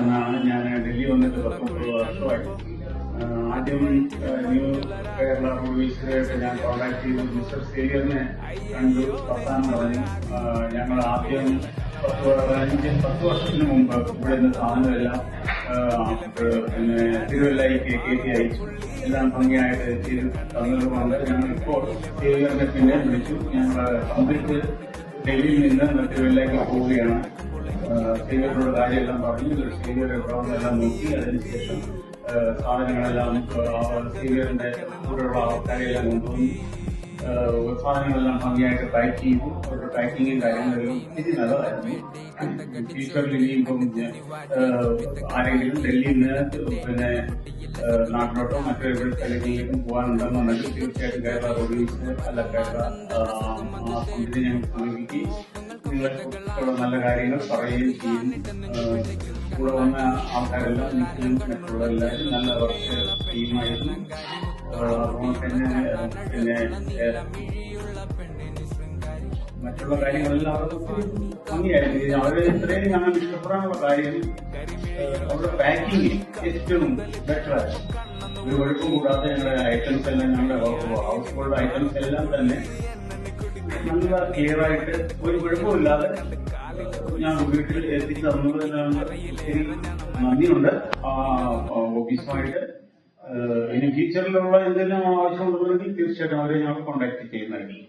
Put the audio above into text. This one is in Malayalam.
എന്നാണ് ഞാൻ ഡൽഹി വന്നിട്ട് 19 വർഷമായി. ആദ്യം ന്യൂ കേരള റോഡ്വേസിലായിട്ട് ഞാൻ കോൺടാക്ട് ചെയ്തു. മിസ്റ്റർ സേവിയറിനെ കണ്ടു, വർത്താനം പറഞ്ഞു. ഞങ്ങൾ ആദ്യം 10 വർഷത്തിന് മുമ്പ് ഇവിടെ നിന്ന് സാധനമെല്ലാം പിന്നെ തിരുവല്ലയ്ക്ക് കയറ്റി അയച്ചു. എല്ലാം ഭംഗിയായിട്ട് ചെയ്ത് തന്നതുകൊണ്ട് ഞങ്ങളിപ്പോൾ സേവിയറിനെ പിന്നെ വിളിച്ചു. ഞങ്ങൾ കംപ്ലീറ്റ് ഡൽഹിയിൽ നിന്ന് തിരുവല്ലയ്ക്ക് പോവുകയാണ്. സേവിയറിനോട് കാര്യമെല്ലാം പറഞ്ഞു. സേവിയർ എല്ലാം നോക്കി. അതിനുശേഷം സാധനങ്ങളെല്ലാം സേവിയറിന്റെ കൂടെയുള്ള ആൾക്കാരെല്ലാം കൊണ്ടുവന്നു. സാധനങ്ങളെല്ലാം ഭംഗിയായിട്ട് പാക്ക് ചെയ്തു. അവരുടെ പാക്കിങ്ങും കാര്യങ്ങളെല്ലാം ഒത്തിരി നല്ലതായിരുന്നു. ഫ്യൂച്ചറിൽ ഇനിയിപ്പം ആരെങ്കിലും ഡൽഹിയിൽ നിന്ന് പിന്നെ നാട്ടിലോട്ടോ മറ്റൊരു സ്ഥലങ്ങളിലേക്കും പോകാനുണ്ടെന്നുണ്ടെങ്കിൽ തീർച്ചയായിട്ടും കേരള റോഡ്വേസ് അല്ല കേരള കമ്പനി ഞങ്ങൾ സമീപിക്കുകയും നിങ്ങളെക്കുറിച്ചുള്ള നല്ല കാര്യങ്ങൾ പറയുകയും ചെയ്യും. കൂടെ വന്ന ആൾക്കാരെല്ലാം നിൽക്കുകയും മറ്റുള്ള എല്ലാവരും നല്ല വർക്ക് ചെയ്യുമായിരുന്നു. അതുകൊണ്ട് തന്നെ പിന്നെ മറ്റുള്ള കാര്യങ്ങളെല്ലാം അവർക്ക് ഭംഗിയായിരുന്നു. അവരെ ഇത്രയും ഞങ്ങൾ ഇഷ്ടപ്പെടാനുള്ള കാര്യം അവരുടെ പാക്കിങ് ഏറ്റവും ബെറ്ററായിരുന്നു. ഒരു കുഴപ്പം കൂടാതെ ഞങ്ങളുടെ ഐറ്റംസ് എല്ലാം ഞങ്ങളുടെ ഹൗസ് ഹോൾഡ് ഐറ്റംസ് എല്ലാം തന്നെ നല്ല ക്ലിയർ ആയിട്ട് ഒരു കുഴപ്പമില്ലാതെ ഞാൻ വീട്ടിൽ എത്തിച്ചു തന്നതിനാണ് ഒത്തിരി നന്ദിയുണ്ട് ഓഫീസുമായിട്ട്. ഇനി ഫ്യൂച്ചറിലുള്ള എന്തെങ്കിലും ആവശ്യമുണ്ടെങ്കിൽ തീർച്ചയായിട്ടും അവരെ ഞങ്ങൾ കോൺടാക്ട് ചെയ്യുന്നതായിരിക്കും.